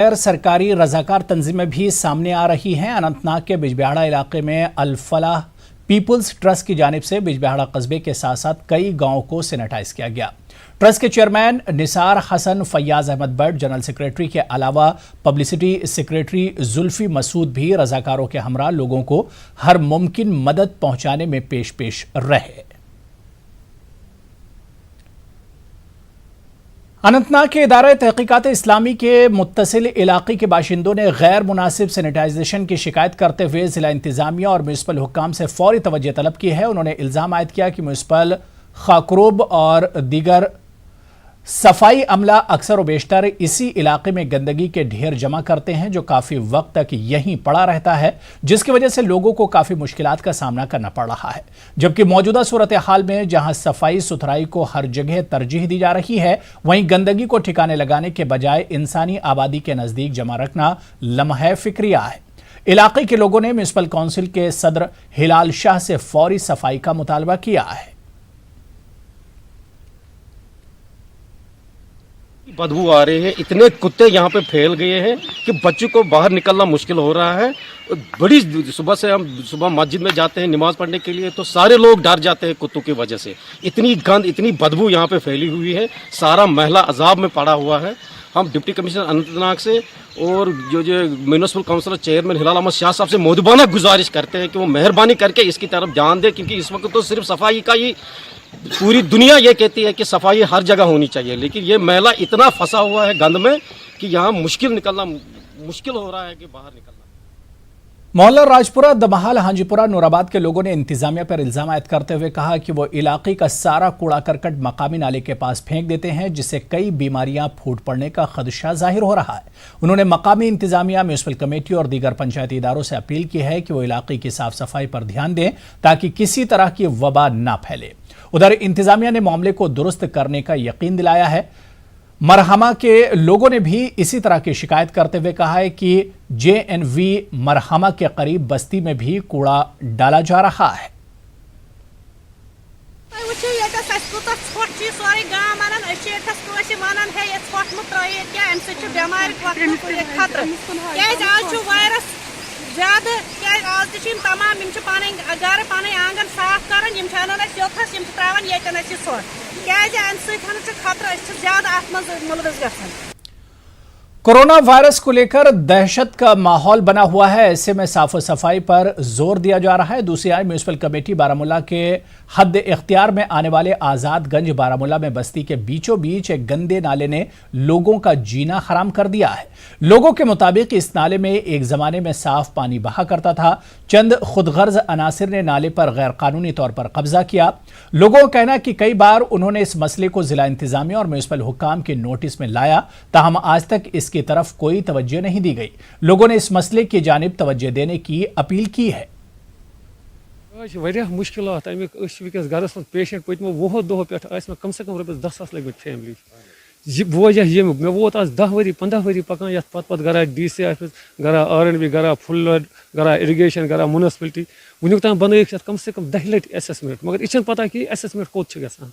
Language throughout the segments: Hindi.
गैर सरकारी रजाकार तंजीमें भी सामने आ रही हैं। अनंतनाग के बिजबिहाड़ा इलाके में अल फलाह पीपुल्स ट्रस्ट की जानिब से बिजबिहाड़ा कस्बे के साथ साथ कई गांवों को सैनिटाइज किया गया। ट्रस्ट के chairman Nisar Hasan, Faiyaz Ahmad Butt, general secretary के अलावा पब्लिसिटी सेक्रेटरी जुल्फी मसूद भी रजाकारों के हमरा लोगों को हर मुमकिन मदद पहुंचाने में पेश रहे। अनंतनाग के इदारा तहकीकात इस्लामी के मुत्तसिल इलाके के बाशिंदों ने गैर मुनासिब सैनिटाइजेशन की शिकायत करते हुए जिला इंतजामिया और म्यूनिसिपल हुक्काम से फौरी तवज्जो तलब की है। उन्होंने इल्जाम आयद किया कि म्यूनिसिपल खाकरूब और दीगर सफाई अमला अक्सर व बेशतर इसी इलाके में गंदगी के ढेर जमा करते हैं जो काफी वक्त तक यहीं पड़ा रहता है, जिसकी वजह से लोगों को काफी मुश्किलात का सामना करना पड़ रहा है। जबकि मौजूदा सूरत हाल में जहां सफाई सुथराई को हर जगह तरजीह दी जा रही है, वहीं गंदगी को ठिकाने लगाने के बजाय इंसानी आबादी के नजदीक जमा रखना लम्हे फिक्रिया है। इलाके के लोगों ने म्यूनिसिपल काउंसिल के सदर हिलाल शाह से फौरी सफाई का मुतालबा किया है। बदबू आ रही है, इतने कुत्ते यहाँ पे फैल गए हैं कि बच्चों को बाहर निकलना मुश्किल हो रहा है। बड़ी सुबह से हम सुबह मस्जिद में जाते हैं नमाज पढ़ने के लिए, तो सारे लोग डर जाते हैं कुत्तों की वजह से। इतनी गंद, इतनी बदबू यहाँ पे फैली हुई है, सारा महला अजाब में पड़ा हुआ है। हम डिप्टी कमिश्नर अनंतनाग से और जो म्यूनिसिपल काउंसिलर चेयरमैन हिलाल अहमद शाह साहब से मौदबाना गुजारिश करते हैं कि वो मेहरबानी करके इसकी तरफ ध्यान दें, क्योंकि इस वक्त तो सिर्फ सफाई का ही पूरी दुनिया ये कहती है कि सफाई हर जगह होनी चाहिए, लेकिन ये मैला इतना फंसा हुआ है गंद में कि यहाँ मुश्किल हो रहा है कि बाहर निकलना। मोहल्ला राजपुरा, दमहाल, हांजीपुरा, नूराबाद के लोगों ने इंतजामिया पर इल्जाम आयद करते हुए कहा कि वो इलाके का सारा कूड़ा करकट मकामी नाले के पास फेंक देते हैं, जिससे कई बीमारियां फूट पड़ने का खदशा जाहिर हो रहा है। उन्होंने मकामी इंतजामिया, म्यूनिसिपल कमेटी और दीगर पंचायती इदारों से अपील की है कि वो इलाके की साफ सफाई पर ध्यान दें ताकि किसी तरह की वबा ना फैले। उधर इंतजामिया ने मामले को दुरुस्त करने का यकीन दिलाया है। मरहमा के लोगों ने भी इसी तरह की शिकायत करते हुए कहा है कि JNV मरहमा के करीब बस्ती में भी कूड़ा डाला जा रहा है। ज्यादा आज तमाम अगर पाने आंगन साफ कर त्रावान खतरा ज्यादा मुलविस गसन। कोरोना वायरस को लेकर दहशत का माहौल बना हुआ है, ऐसे में साफ सफाई पर जोर दिया जा रहा है। दूसरी आय म्यूनिसिपल कमेटी बारामूला के हद इख्तियार में आने वाले आजादगंज बारामूला में बस्ती के बीचों बीच एक गंदे नाले ने लोगों का जीना हराम कर दिया है। लोगों के मुताबिक इस नाले में एक जमाने में साफ पानी बहा करता था। चंद खुदगर्ज अनासिर ने नाले पर गैर कानूनी तौर पर कब्जा किया। लोगों का कहना कि कई बार उन्होंने इस मसले को जिला इंतजामिया और म्यूनिसिपल हुक्काम के नोटिस में लाया, ताहम आज तक इसकी तरफ कोई तवज्जो नहीं दी गई। लोगों ने इस मसले की जानिब तवज्जो देने की अपील की है। मुश्किलात गरस मज पेश पतमो 20 दोह पे कम से कम ₹10,000 लगे फैमिली। वजह ये मे वोत आज 10 वरी 15 वरी पकान ये पत गरा DC ऑफिस, गरा RNB, गरा फुल, गरा इरिगेशन, गरा म्यूनिसिपलिटी वुक तान बन कम से कम 10 लट असेसमेंट, मगर यह पता कि असेसमेंट कोत गसान।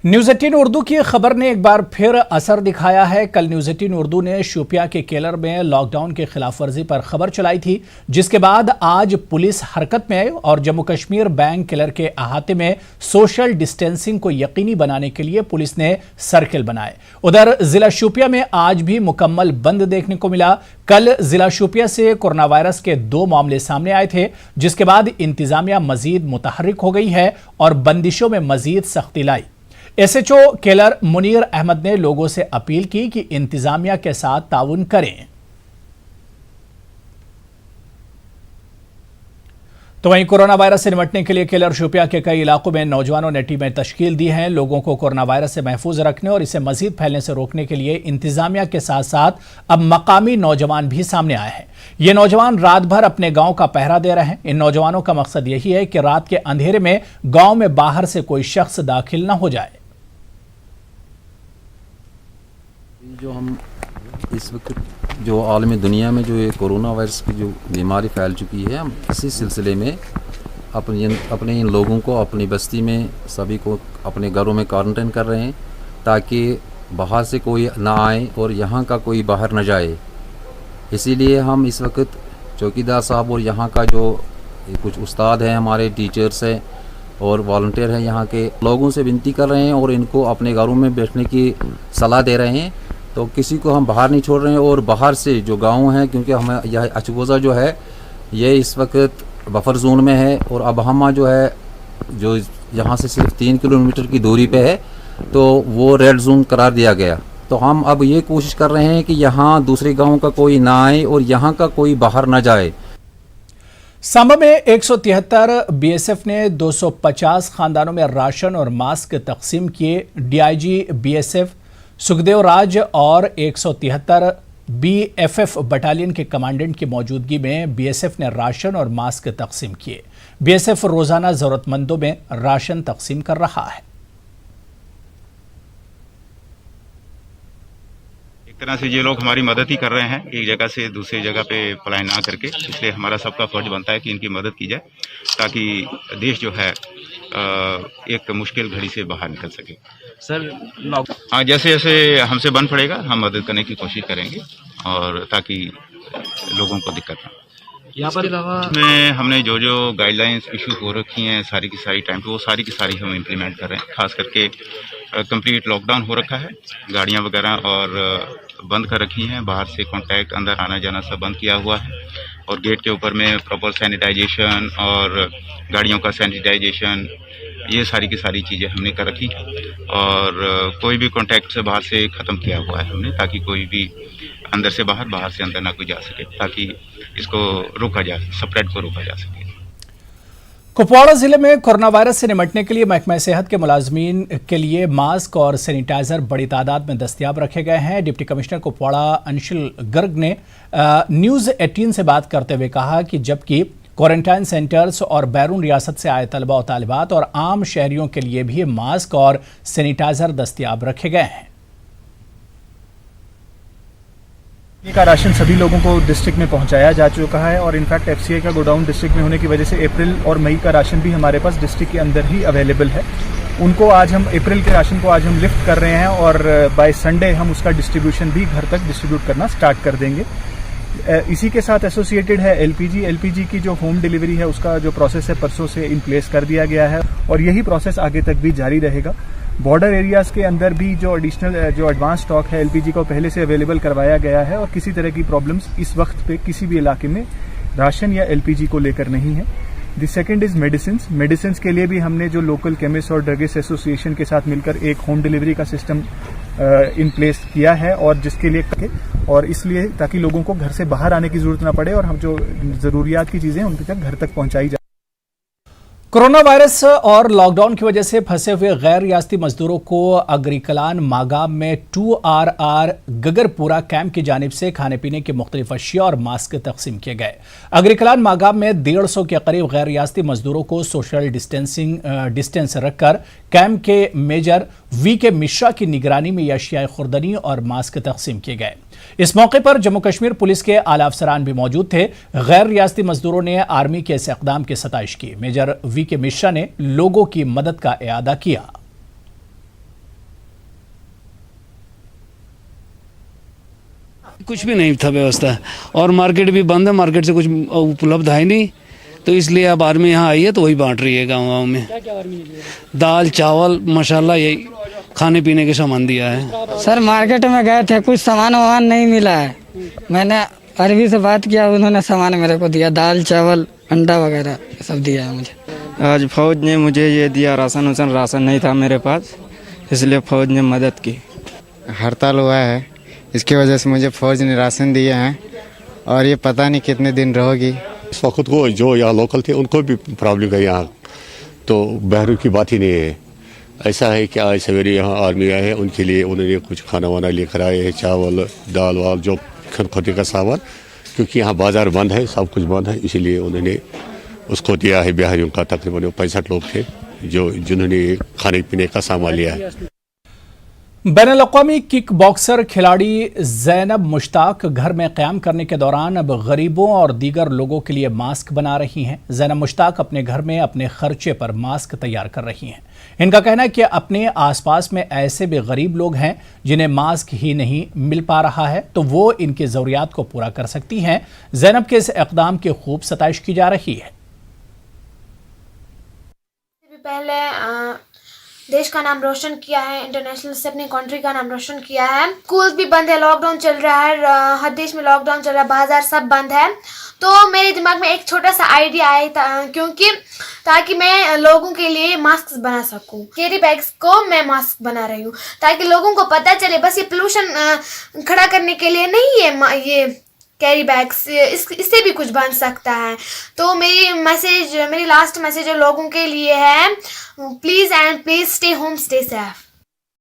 न्यूज़ 18 उर्दू की खबर ने एक बार फिर असर दिखाया है। कल न्यूज़ 18 उर्दू ने शोपियां के केलर में लॉकडाउन की खिलाफ वर्जी पर खबर चलाई थी, जिसके बाद आज पुलिस हरकत में आई और जम्मू कश्मीर बैंक केलर के अहाते में सोशल डिस्टेंसिंग को यकीनी बनाने के लिए पुलिस ने सर्किल बनाए। उधर जिला शोपियां में आज भी मुकम्मल बंद देखने को मिला। कल जिला शोपियां से कोरोना वायरस के 2 मामले सामने आए थे, जिसके बाद इंतजामिया मजीद मुतहर्रिक हो गई है और बंदिशों में मजीद सख्ती लाई। SHO केलर मुनीर अहमद ने लोगों से अपील की कि इंतजामिया के साथ ताउन करें। तो वहीं कोरोना वायरस से निपटने के लिए केलर शोपियां के कई इलाकों में नौजवानों ने टीमें तश्कील दी हैं। लोगों को कोरोना वायरस से महफूज रखने और इसे मजीद फैलने से रोकने के लिए इंतजामिया के साथ साथ अब मकामी नौजवान भी सामने आए हैं। ये नौजवान रात भर अपने गांव का पहरा दे रहे हैं। इन नौजवानों का मकसद यही है कि रात के अंधेरे में गांव में बाहर से कोई शख्स दाखिल न हो जाए। जो हम इस वक्त जो आलमी दुनिया में जो ये कोरोना वायरस की जो बीमारी फैल चुकी है, हम इसी सिलसिले में अपने इन लोगों को अपनी बस्ती में सभी को अपने घरों में क्वारंटाइन कर रहे हैं, ताकि बाहर से कोई ना आए और यहाँ का कोई बाहर न जाए। इसीलिए हम इस वक्त चौकीदार साहब और यहाँ का जो कुछ उस्ताद हैं, हमारे टीचर्स हैं और वॉलंटियर हैं, यहाँ के लोगों से विनती कर रहे हैं और इनको अपने घरों में बैठने की सलाह दे रहे हैं। तो किसी को हम बाहर नहीं छोड़ रहे हैं। और बाहर से जो गाँव हैं, क्योंकि हमें यह अचगोज़ा जो है ये इस वक्त बफर जोन में है और अबहमा जो है जो यहाँ से सिर्फ 3 किलोमीटर की दूरी पे है, तो वो रेड जोन करार दिया गया। तो हम अब ये कोशिश कर रहे हैं कि यहाँ दूसरे गाँव का कोई ना आए और यहाँ का कोई बाहर ना जाए। सांबा में 173 बीएसएफ ने 250 खानदानों में राशन और मास्क तकसीम किए। डीआईजी बीएसएफ सुखदेव राज और 173 बीएफएफ बटालियन के कमांडेंट की मौजूदगी में बीएसएफ ने राशन और मास्क तकसीम किए। बीएसएफ रोजाना जरूरतमंदों में राशन तकसीम कर रहा है। एक तरह से ये लोग हमारी मदद ही कर रहे हैं, एक जगह से दूसरी जगह पे पलायन ना करके। इसलिए हमारा सबका फर्ज बनता है कि इनकी मदद की जाए ताकि देश जो है एक मुश्किल घड़ी से बाहर निकल सके। सर हाँ, जैसे जैसे हमसे बन पड़ेगा हम मदद करने की कोशिश करेंगे और ताकि लोगों को दिक्कत ना। यहाँ पर अलावा में हमने जो जो गाइडलाइंस इशू हो रखी हैं सारी की सारी टाइम पे, वो सारी की सारी हम इम्प्लीमेंट कर रहे हैं। खास करके कंप्लीट लॉकडाउन हो रखा है, गाड़ियाँ वगैरह और बंद कर रखी हैं, बाहर से कांटेक्ट अंदर आना जाना सब बंद किया हुआ है और गेट के ऊपर में प्रॉपर सैनिटाइजेशन और गाड़ियों का सैनिटाइजेशन, ये सारी की सारी चीज़ें हमने कर रखी और कोई भी कांटेक्ट से बाहर से ख़त्म किया हुआ है हमने, ताकि कोई भी अंदर से बाहर, बाहर से अंदर ना कोई जा सके, ताकि इसको रोका जा सके, स्प्रेड को रोका जा सके। कुपवाड़ा जिले में कोरोना वायरस से निपटने के लिए महकमा सेहत के मुलाजमीन के लिए मास्क और सैनिटाइजर बड़ी तादाद में दस्तियाब रखे गए हैं। डिप्टी कमिश्नर कुपवाड़ा अंशुल गर्ग ने न्यूज़ 18 से बात करते हुए कहा कि जबकि क्वारंटाइन सेंटर्स और बैरून रियासत से आए तलबा और तालिबात और आम शहरियों के लिए भी मास्क और सैनिटाइजर दस्तियाब रखे गए हैं। का राशन सभी लोगों को डिस्ट्रिक्ट में पहुंचाया जा चुका है और इनफैक्ट एफसीआई का गोडाउन डिस्ट्रिक्ट में होने की वजह से अप्रैल और मई का राशन भी हमारे पास डिस्ट्रिक्ट के अंदर ही अवेलेबल है। उनको आज हम अप्रैल के राशन को आज हम लिफ्ट कर रहे हैं और बाय संडे हम उसका डिस्ट्रीब्यूशन भी घर तक डिस्ट्रीब्यूट करना स्टार्ट कर देंगे। इसी के साथ एसोसिएटेड है एलपीजी की जो होम डिलीवरी है उसका जो प्रोसेस है परसों से इन प्लेस कर दिया गया है और यही प्रोसेस आगे तक भी जारी रहेगा। बॉर्डर एरियाज के अंदर भी जो एडिशनल जो एडवांस स्टॉक है एलपीजी को पहले से अवेलेबल करवाया गया है और किसी तरह की प्रॉब्लम्स इस वक्त पे किसी भी इलाके में राशन या एलपीजी को लेकर नहीं है। द सेकंड इज मेडिसिन के लिए भी हमने जो लोकल केमिस्ट और ड्रगिस्ट एसोसिएशन के साथ मिलकर एक होम डिलीवरी का सिस्टम इन प्लेस किया है और जिसके लिए और इसलिए ताकि लोगों को घर से बाहर आने की जरूरत ना पड़े और हम जो जरूरियात की चीजें उनके तक घर तक पहुंचाई जाए। कोरोना वायरस और लॉकडाउन की वजह से फंसे हुए गैर रियासती मजदूरों को अग्रिकलान मागाम में 2RR गगरपुरा कैंप की जानिब से खाने पीने की मुख्तलिफ अशिया और मास्क तकसीम किए गए। अग्रिकलान मागाम में 150 के करीब गैर रियासती मजदूरों को सोशल डिस्टेंस रखकर कैंप के मेजर VK मिश्रा की निगरानी में अशियाए खुर्दनी और मास्क तकसीम किए गए। इस मौके पर जम्मू कश्मीर पुलिस के आला अफसरान भी मौजूद थे। गैर रियासती मजदूरों ने आर्मी के इस इक़दाम की सताइश की। मेजर VK मिश्रा ने लोगों की मदद का इआदा किया। कुछ भी नहीं था व्यवस्था और मार्केट भी बंद है, मार्केट से कुछ उपलब्ध है नहीं, तो इसलिए अब आर्मी यहाँ आई है तो वही बांट रही है गाँव में। दाल चावल मसाला यही खाने पीने के सामान दिया है। सर मार्केट में गए थे, कुछ सामान वामान नहीं मिला है। मैंने अरबी से बात किया, उन्होंने सामान मेरे को दिया, दाल चावल अंडा वगैरह सब दिया है मुझे। आज फौज ने मुझे ये दिया, राशन नहीं था मेरे पास, इसलिए फौज ने मदद की। हड़ताल हुआ है, इसकी वजह से मुझे फौज ने राशन दिए हैं और ये पता नहीं कितने दिन रहोगी। इस वक्त को जो यहाँ लोकल थे उनको भी प्रॉब्लम है, यहाँ तो बहरू की बात ही नहीं है। ऐसा है कि आज सवेरे यहाँ आर्मी आए हैं, उनके लिए उन्होंने कुछ खाना वाना लेकर आए हैं, चावल दाल वाल जो खनखोती का सामान, क्योंकि यहाँ बाजार बंद है, सब कुछ बंद है, इसीलिए उन्होंने उसको दिया है। बिहारियों का तकरीबन 65 लोग थे जिन्होंने खाने पीने का सामान लिया है। बैनुल-अक़वामी किक बॉक्सर खिलाड़ी ज़ैनब मुश्ताक घर में क़याम करने के दौरान अब गरीबों और दीगर लोगों के लिए मास्क बना रही हैं। ज़ैनब मुश्ताक अपने घर में अपने खर्चे पर मास्क तैयार कर रही हैं। इनका कहना है कि अपने आसपास में ऐसे भी गरीब लोग हैं जिन्हें मास्क ही नहीं मिल पा रहा है, तो वो इनकी ज़रूरियात को पूरा कर सकती हैं। ज़ैनब के इस इक़दाम की खूब सताइश की जा रही है। पहले देश का नाम रोशन किया है, इंटरनेशनल से अपनी कंट्री का नाम रोशन किया है। स्कूल्स भी बंद है, लॉकडाउन चल रहा है, हर देश में लॉकडाउन चल रहा है, बाजार सब बंद है। तो मेरे दिमाग में एक छोटा सा आइडिया आया था, क्योंकि ताकि मैं लोगों के लिए मास्क बना सकूं। कैरी बैग्स को मैं मास्क बना रही हूँ ताकि लोगों को पता चले बस ये पोल्यूशन खड़ा करने के लिए नहीं है, ये कैरी बैग्स इससे भी कुछ बन सकता है। तो मेरी लास्ट मैसेज लोगों के लिए है, please stay home, stay safe.